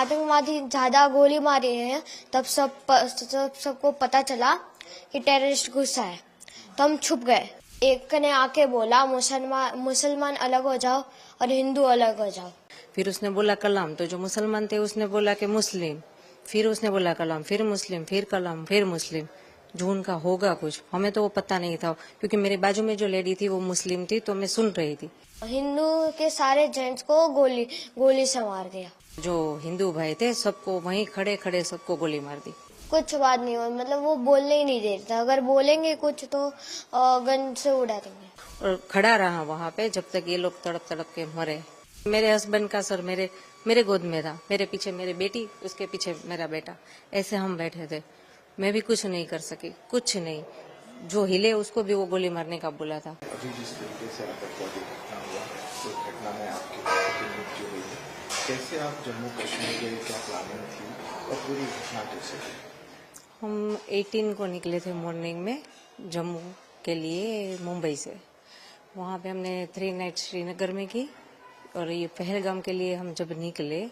आतंकवादी ज्यादा गोली मारे हैं तब सबको पता चला कि टेररिस्ट घुसा है, तो हम छुप गए। एक ने आके बोला मुसलमान अलग हो जाओ और हिंदू अलग हो जाओ। फिर उसने बोला कलाम, तो जो मुसलमान थे उसने बोला कि मुस्लिम, फिर उसने बोला कलाम, फिर मुस्लिम, फिर कलाम, फिर मुस्लिम। जो उनका होगा कुछ, हमें तो वो पता नहीं था, क्योंकि मेरे बाजू में जो लेडी थी वो मुस्लिम थी, तो मैं सुन रही थी। हिंदू के सारे जेंट्स को गोली से मार दिया। जो हिंदू भाई थे सबको वहीं खड़े खड़े सबको गोली मार दी। कुछ बात नहीं हुई, मतलब वो बोलने ही नहीं देता, अगर बोलेंगे कुछ तो गन से उड़ा देंगे। और खड़ा रहा वहाँ पे जब तक ये लोग तड़प तड़प के मरे। मेरे हस्बैंड का सर मेरे गोद में था, मेरे पीछे मेरी बेटी, उसके पीछे मेरा बेटा, ऐसे हम बैठे थे। मैं भी कुछ नहीं कर सकी, कुछ नहीं। जो हिले उसको भी वो गोली मारने का बोला था। अभी जिस तरीके से आतंकवादी घटना हुआ, उस घटना में आपकी बेटी की मृत्यु हुई, कैसे आप जम्मू कश्मीर गए, क्या प्लानिंग थी और पूरी घटना कैसे हुई? हम 18 को निकले थे मॉर्निंग में जम्मू के लिए मुंबई से। वहाँ पे हमने 3 नाइट श्रीनगर में की, और ये पहलगाम के लिए हम जब निकले,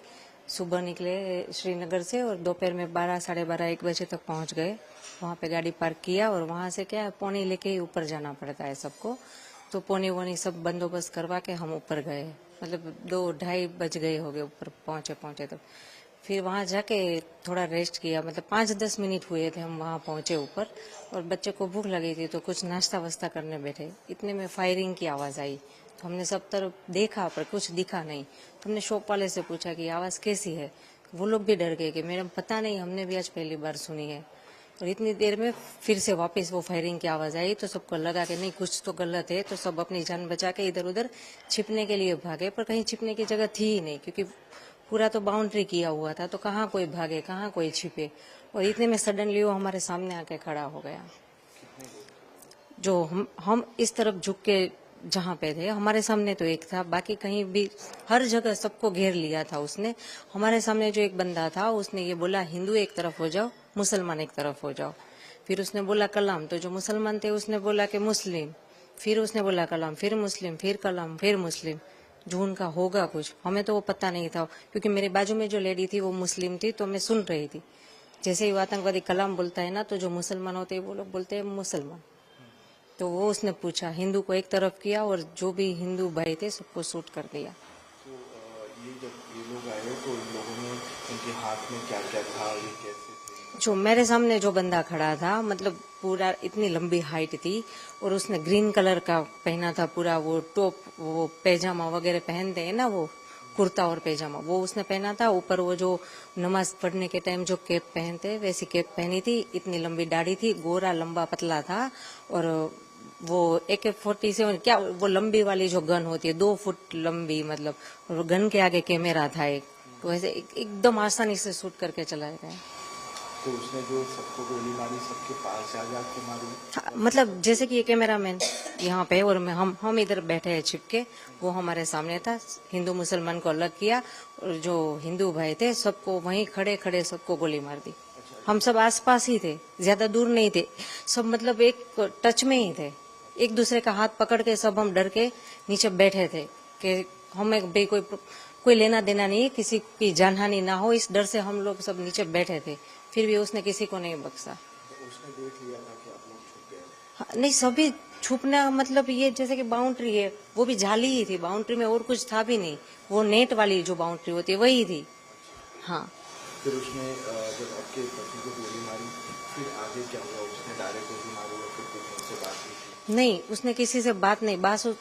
सुबह निकले श्रीनगर से और दोपहर में 12, साढ़े 12, 1 बजे तक पहुँच गए। वहाँ पे गाड़ी पार्क किया और वहाँ से क्या पौनी लेके ही ऊपर जाना पड़ता है सबको, तो पौनी वोनी सब बंदोबस्त करवा के हम ऊपर गए। मतलब 2-2:30 बज गए हो गए ऊपर पहुँचे तब। फिर वहाँ जाके थोड़ा रेस्ट किया, मतलब 5-10 मिनट हुए थे हम वहाँ पहुँचे ऊपर, और बच्चे को भूख लगी थी तो कुछ नाश्ता वास्ता करने बैठे। इतने में फायरिंग की आवाज़ आई, तो हमने सब तरफ देखा पर कुछ दिखा नहीं। तो हमने शॉप वाले से पूछा कि आवाज़ कैसी है। वो लोग भी डर गए कि मैडम पता नहीं, हमने भी आज पहली बार सुनी है। और इतनी देर में फिर से वापस वो फायरिंग की आवाज़ आई, तो सबको लगा कि नहीं कुछ तो गलत है, तो सब अपनी जान बचा के इधर उधर छिपने के लिए भागे। पर कहीं छिपने की जगह थी ही नहीं, क्योंकि पूरा तो बाउंड्री किया हुआ था, तो कहाँ कोई भागे, कहाँ कोई छिपे। और इतने में सडनली वो हमारे सामने आके खड़ा हो गया। जो हम इस तरफ झुक के जहाँ पे थे, हमारे सामने तो एक था, बाकी कहीं भी हर जगह सबको घेर लिया था उसने। हमारे सामने जो एक बंदा था उसने ये बोला हिंदू एक तरफ हो जाओ, मुसलमान एक तरफ हो जाओ। फिर उसने बोला कलाम, तो जो मुसलमान थे उसने बोला कि मुस्लिम, फिर उसने बोला कलाम, फिर मुस्लिम, फिर कलाम, फिर मुस्लिम। जो उनका होगा कुछ, हमें तो वो पता नहीं था, क्योंकि मेरे बाजू में जो लेडी थी वो मुस्लिम थी, तो मैं सुन रही थी। जैसे ही वो आतंकवादी कलाम बोलता है ना, तो जो मुसलमान होते हैं वो लोग बोलते हैं मुसलमान। तो वो उसने पूछा, हिंदू को एक तरफ किया और जो भी हिंदू भाई थे सबको शूट कर दिया। तो ये जब ये लोग आए तो इन लोगों ने उनके हाथ में क्या क्या था, ये कैसे थे? जो मेरे सामने जो बंदा खड़ा था, मतलब पूरा इतनी लंबी हाइट थी, और उसने ग्रीन कलर का पहना था पूरा, वो टॉप, वो पैजामा वगैरह पहनते हैं ना, वो कुर्ता और पैजामा, वो उसने पहना था। ऊपर वो जो नमाज पढ़ने के टाइम जो कैप पहनते हैं वैसी कैप पहनी थी। इतनी लंबी दाढ़ी थी, गोरा लंबा पतला था, और वो AK-47 क्या, वो लंबी वाली जो गन होती है 2 फुट लंबी, मतलब, और गन के आगे कैमरा था एक, तो ऐसे एकदम आसानी से शूट करके चलाया गया। तो उसने जो सबको गोली मारी, सबके पास जा के मारी? हाँ, मतलब जैसे कि ये कैमरामैन यहाँ पे और मैं, हम इधर बैठे हैं छिपके, वो हमारे सामने था। हिंदू मुसलमान को अलग किया, और जो हिंदू भाई थे सबको वहीं खड़े खड़े सबको गोली मार दी। हम सब आसपास ही थे, ज्यादा दूर नहीं थे, सब मतलब एक टच में ही थे। एक दूसरे का हाथ पकड़ के सब हम डर के नीचे बैठे थे कि हमें भाई कोई लेना देना नहीं, किसी की जानहानि ना हो, इस डर से हम लोग सब नीचे बैठे थे। फिर भी उसने किसी को नहीं बख्शा। तो उसने देख लिया था कि आप लोग छुप गए? हाँ, नहीं, सभी छुपना मतलब ये जैसे कि बाउंड्री है, वो भी जाली ही थी, बाउंड्री में और कुछ था भी नहीं, वो नेट वाली जो बाउंड्री होती है वही थी। हाँ। फिर उसने जब आपके पति को गोली मारी, फिर आगे क्या हुआ? उसने डायरेक्ट गोली मारी या फिर किसी से बात हुई थी? नहीं, उसने किसी से बात नहीं,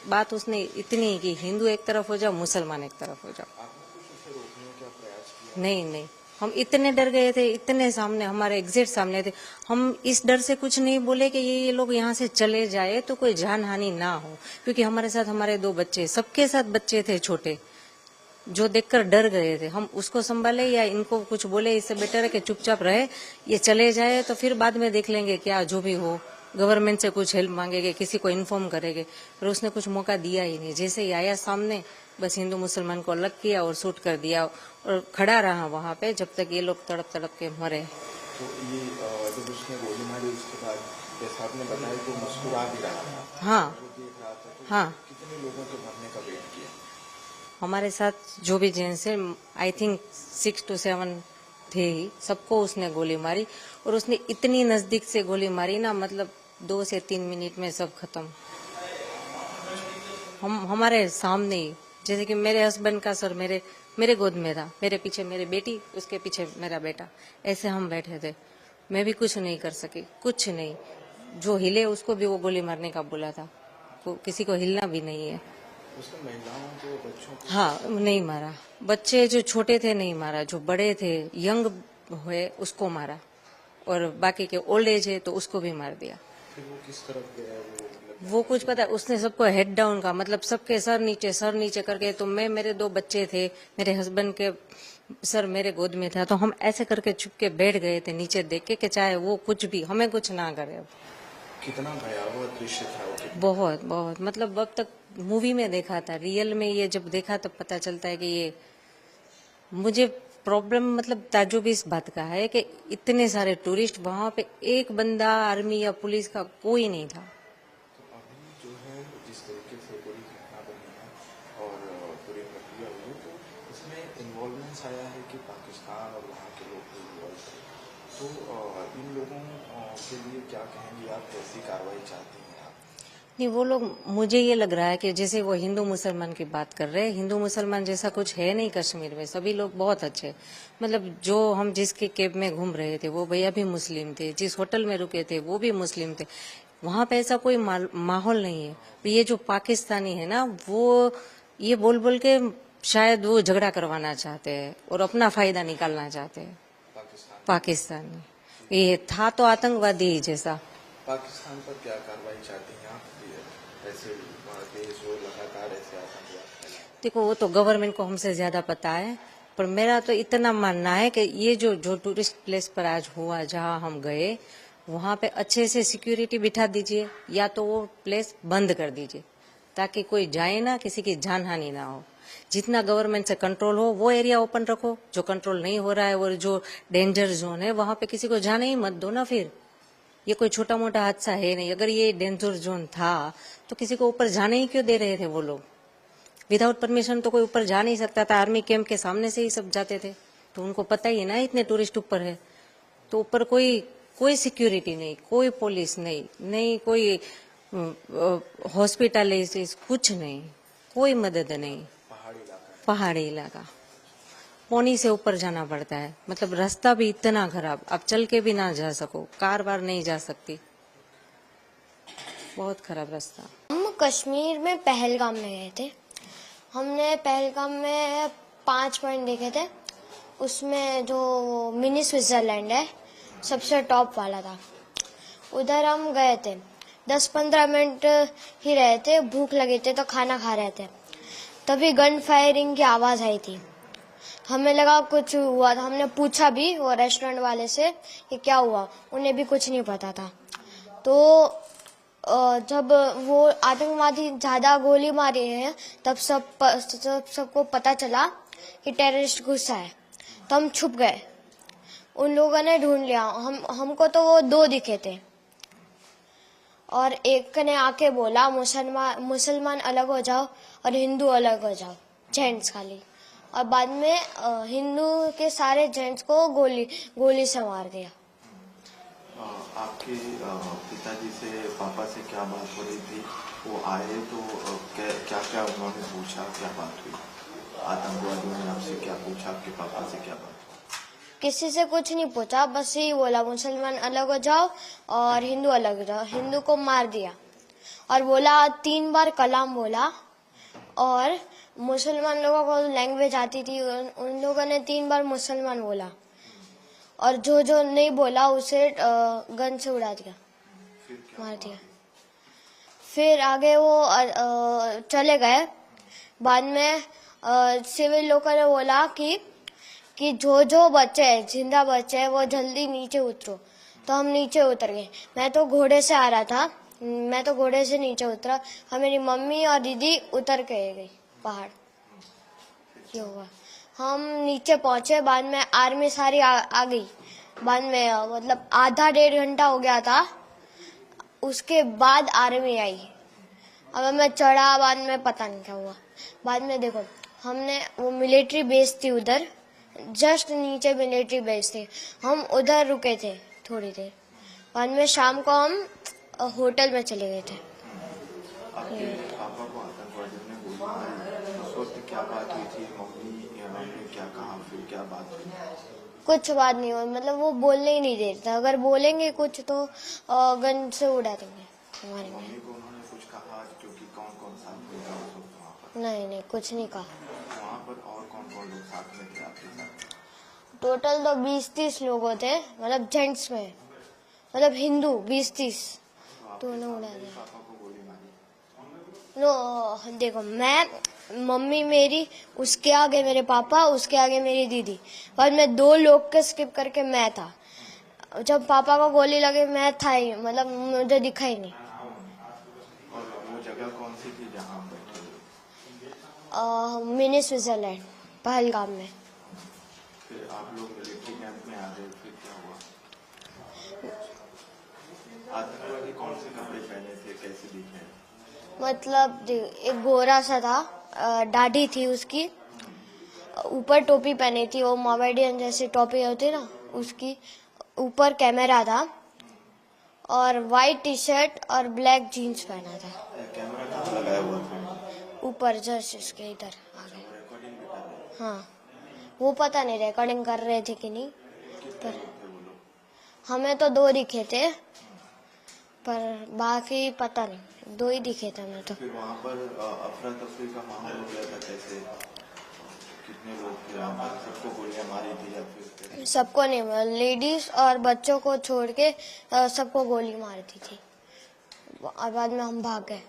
बात उसने इतनी की हिंदू एक तरफ हो जाओ, मुसलमान एक तरफ हो जाओ। आपने कुछ उसे रोकने का प्रयास किया? नहीं, हम इतने डर गए थे, इतने सामने, हमारे एग्जैक्ट सामने थे। हम इस डर से कुछ नहीं बोले कि ये लोग यहाँ से चले जाए तो कोई जान हानि ना हो, क्योंकि हमारे साथ हमारे 2 बच्चे, सबके साथ बच्चे थे छोटे, जो देखकर डर गए थे। हम उसको संभाले या इनको कुछ बोले, इससे बेटर है कि चुपचाप रहे, ये चले जाए तो फिर बाद में देख लेंगे, क्या जो भी हो, गवर्नमेंट से कुछ हेल्प मांगेंगे, किसी को इन्फॉर्म करेंगे। पर उसने कुछ मौका दिया ही नहीं, जैसे ही आया सामने बस हिंदू मुसलमान को अलग किया और शूट कर दिया, और खड़ा रहा वहाँ पे जब तक ये लोग तड़प तड़प के मरे। तो ये जब उसने गोली मारी उसके बाद जैसा आपने बताया कि मुस्कुरा भी रहा था, हाँ, वो देख रहा था, तो हाँ। कितने लोगों के मरने का वेट किया? हमारे साथ जो भी जेंट्स है, आई थिंक 6 to 7 थे ही, सबको उसने गोली मारी। और उसने इतनी नजदीक से गोली मारी ना, मतलब 2 से 3 मिनट में सब खत्म। हमारे सामने ही, जैसे कि मेरे हस्बैंड का सर मेरे गोद में था, मेरे पीछे मेरी बेटी, उसके पीछे मेरा बेटा, ऐसे हम बैठे थे। मैं भी कुछ नहीं कर सकी, कुछ नहीं। जो हिले उसको भी वो गोली मारने का बोला था, किसी को हिलना भी नहीं है। उसने महिलाओं को, बच्चों को? हाँ, नहीं मारा। बच्चे जो छोटे थे नहीं मारा, जो बड़े थे, यंग हुए, उसको मारा। और बाकी के ओल्ड एज है तो उसको भी मार दिया। फिर वो किस तरफ गया? वो कुछ पता, उसने सबको हेड डाउन का, मतलब सबके सर नीचे करके। तो मेरे 2 बच्चे थे, मेरे हस्बैंड के सर मेरे गोद में था, तो हम ऐसे करके चुप के बैठ गए थे नीचे देख के कि चाहे वो कुछ भी हमें कुछ ना करे। अब कितना भयावह दृश्य था वो? बहुत बहुत, मतलब अब तक मूवी में देखा था, रियल में ये जब देखा तब पता चलता है कि ये मुझे प्रॉब्लम, मतलब ताजुब इस बात का है कि इतने सारे टूरिस्ट, वहां पे एक बंदा आर्मी या पुलिस का कोई नहीं था। तो अभी जो है जिस तरीके से पूरी घटना बनी है और पूरी प्रक्रिया हुई, तो इसमें इन्वॉल्वमेंट्स आया है कि पाकिस्तान और वहाँ के लोग भी इन्वॉल्व थे। तो इन लोगों के लिए क्या कहेंगे आप, कैसी कार्रवाई चाहती हैं आप? नहीं, वो लोग, मुझे ये लग रहा है कि जैसे वो हिंदू मुसलमान की बात कर रहे हैं, हिंदू मुसलमान जैसा कुछ है नहीं कश्मीर में। सभी लोग बहुत अच्छे, मतलब जो हम जिसके कैब में घूम रहे थे वो भैया भी मुस्लिम थे, जिस होटल में रुके थे वो भी मुस्लिम थे। वहां पे ऐसा कोई माहौल नहीं है। ये जो पाकिस्तानी है ना, वो ये बोल बोल के शायद वो झगड़ा करवाना चाहते हैं और अपना फायदा निकालना चाहते हैं। पाकिस्तानी ये था तो आतंकवादी ही जैसा। पाकिस्तान पर क्या कार्रवाई चाहती हैं आप? ऐसे देश जो लगातार ऐसे आतंकवाद फैला। देखो, वो तो गवर्नमेंट को हमसे ज्यादा पता है, पर मेरा तो इतना मानना है कि ये जो टूरिस्ट प्लेस पर आज हुआ, जहां हम गए, वहां पे अच्छे से सिक्योरिटी बिठा दीजिए, या तो वो प्लेस बंद कर दीजिए ताकि कोई जाए ना, किसी की जान हानि ना हो। जितना गवर्नमेंट से कंट्रोल हो वो एरिया ओपन रखो, जो कंट्रोल नहीं हो रहा है और जो डेंजर जोन है वहां पे किसी को जाने ही मत दो ना। फिर ये कोई छोटा मोटा हादसा है नहीं। अगर ये डेंजर जोन था तो किसी को ऊपर जाने ही क्यों दे रहे थे वो लोग? विदाउट परमिशन तो कोई ऊपर जा नहीं सकता था। आर्मी कैंप के सामने से ही सब जाते थे, तो उनको पता ही है ना इतने टूरिस्ट ऊपर है। तो ऊपर कोई सिक्योरिटी नहीं, कोई पुलिस नहीं कोई हॉस्पिटल, कुछ नहीं, कोई मदद नहीं। पहाड़ी इलाका, पौनी से ऊपर जाना पड़ता है, मतलब रास्ता भी इतना खराब, आप चल के भी ना जा सको, कार बार नहीं जा सकती, बहुत खराब रास्ता। हम कश्मीर में पहलगाम में गए थे। हमने पहलगाम में 5 पॉइंट देखे थे। उसमें जो मिनी स्विट्जरलैंड है सबसे टॉप वाला था, उधर हम गए थे। 10-15 मिनट ही रहे थे, भूख लगी थी तो खाना खा रहे थे, तभी गन फायरिंग की आवाज आई थी। हमें लगा कुछ हुआ था, हमने पूछा भी वो रेस्टोरेंट वाले से कि क्या हुआ, उन्हें भी कुछ नहीं पता था। तो जब वो आतंकवादी ज्यादा गोली मारी है तब सबको पता चला कि टेररिस्ट घुसा है, तो हम छुप गए। उन लोगों ने ढूंढ लिया, हमको तो वो 2 दिखे थे, और एक ने आके बोला मुसलमान अलग हो जाओ और हिंदू अलग हो जाओ, जेंट्स खाली। और बाद में हिंदू के सारे जेंट्स को गोली से मार दिया। आपके पिताजी से, पापा से क्या बात हो रही थी? वो आए तो क्या क्या उन्होंने पूछा, क्या बात हुई? आतंकवादियों ने आपसे क्या पूछा, आपके पापा से क्या बात हुई? किसी से कुछ नहीं पूछा, बस यही बोला मुसलमान अलग हो जाओ और हिंदू अलग हो जाओ। हिंदू को मार दिया और बोला 3 बार कलाम बोला, और मुसलमान लोगों को लैंग्वेज आती थी, उन लोगों ने 3 बार मुसलमान बोला, और जो नहीं बोला उसे गन से उड़ा दिया, मार दिया। फिर आगे वो चले गए। बाद में सिविल लोगों ने बोला कि जो बच्चे हैं, जिंदा बच्चे हैं, वो जल्दी नीचे उतरो। तो हम नीचे उतर गए। मैं तो घोड़े से आ रहा था, मैं तो घोड़े से नीचे उतरा, और मेरी मम्मी और दीदी उतर के गई पहाड़। ये हुआ, हम नीचे पहुंचे। बाद में आर्मी सारी आ गई। बाद में मतलब आधा 1.5 घंटा हो गया था, उसके बाद आर्मी आई। अब मैं चढ़ा, बाद में पता नहीं क्या हुआ। बाद में देखो हमने वो मिलिट्री बेस थी उधर, जस्ट नीचे मिलिट्री बेस थी, हम उधर रुके थे थोड़ी देर। बाद में शाम को हम होटल में चले गए थे। आपके पापा को आतंकवादियों ने गोली मारी, उस वक्त क्या बात हुई थी? मम्मी ने क्या कहा, फिर क्या बात हुई? कुछ बात नहीं हुई, मतलब वो बोलने ही नहीं देते, अगर बोलेंगे कुछ तो गन से उड़ा देंगे हमारे में। मम्मी को उन्होंने कुछ कहा क्योंकि कौन कौन साथ में था उस वक्त वहाँ पर? नहीं, कुछ नहीं कहा। वहाँ पर और कौन कौन लोग साथ में थे आपके साथ? टोटल तो 20-30 लोग थे, मतलब जेंट्स में, मतलब हिंदू 20-30 तो उन्हें उड़ा दिया। पापा को गोली मारी? नो देखो, मैं, मम्मी मेरी, उसके आगे मेरे पापा, उसके आगे मेरी दीदी, और मैं 2 लोग के स्किप करके मैं था। जब पापा को गोली लगी मैं था ही, मतलब मुझे दिखा ही नहीं। और वो जगह कौन सी थी जहाँ आप बैठे थे? मिनी स्विट्जरलैंड, पहलगाम में। फिर आप लोग मिलिट्री कैंप में आ गए, फिर क्या हुआ? आतंकवादी कौन से कपड़े पहने थे, कैसे दिखे? मतलब एक गोरा सा था, दाढ़ी थी उसकी, ऊपर टोपी पहनी थी, वो मोमेडियन जैसी टोपी होती ना उसकी, ऊपर कैमरा था, और वाइट टी शर्ट और ब्लैक जीन्स पहना था। कैमरा कहाँ लगाया हुआ था? ऊपर जस्ट इसके इधर आगे। रिकॉर्डिंग भी कर रहे थे? हाँ, वो पता नहीं रिकॉर्डिंग कर रहे थे कि नहीं, कितने लोग थे वो लोग? हमें तो 2 दिखे थे, पर बाकी पता नहीं, 2 ही दिखे थे हमें तो। फिर वहाँ पर अफरा तफरी का माहौल हो गया था, कैसे? कितने लोग थे वहाँ पर? सबको गोलियां मारी थी या फिर? सबको नहीं, लेडीज और बच्चों को छोड़ के सबको गोली मारी थी, और बाद में हम भाग गए।